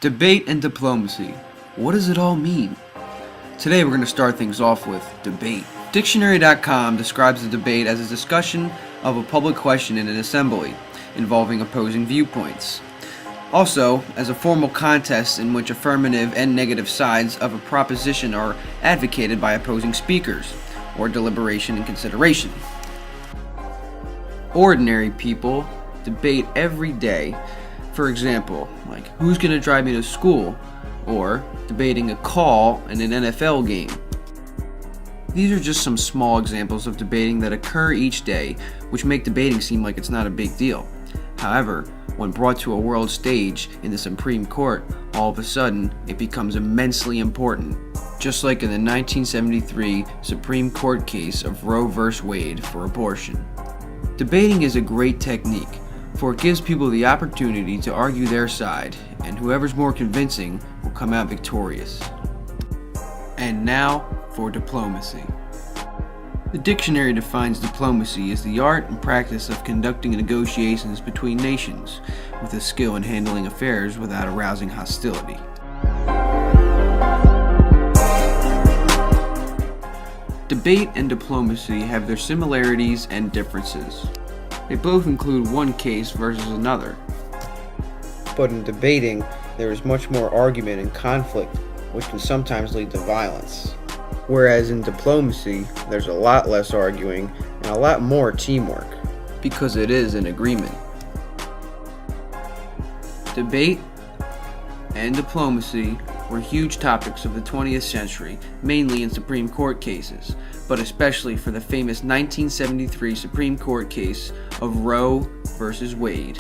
Debate and diplomacy. What does it all mean? Today we're going to start things off with debate. Dictionary.com describes the debate as a discussion of a public question in an assembly involving opposing viewpoints. Also, as a formal contest in which affirmative and negative sides of a proposition are advocated by opposing speakers, or deliberation and consideration. Ordinary people debate every day. For example, like who's going to drive me to school, or debating a call in an NFL game. These are just some small examples of debating that occur each day, which make debating seem like it's not a big deal. However, when brought to a world stage in the Supreme Court, all of a sudden it becomes immensely important. Just like in the 1973 Supreme Court case of Roe v. Wade for abortion. Debating is a great technique, for it gives people the opportunity to argue their side, and whoever's more convincing will come out victorious. And now for diplomacy. The dictionary defines diplomacy as the art and practice of conducting negotiations between nations, with a skill in handling affairs without arousing hostility. Debate and diplomacy have their similarities and differences. They both include one case versus another. But in debating, there is much more argument and conflict, which can sometimes lead to violence. Whereas in diplomacy, there's a lot less arguing and a lot more teamwork, because it is an agreement. Debate and diplomacy were huge topics of the 20th century, mainly in Supreme Court cases, but especially for the famous 1973 Supreme Court case of Roe v. Wade.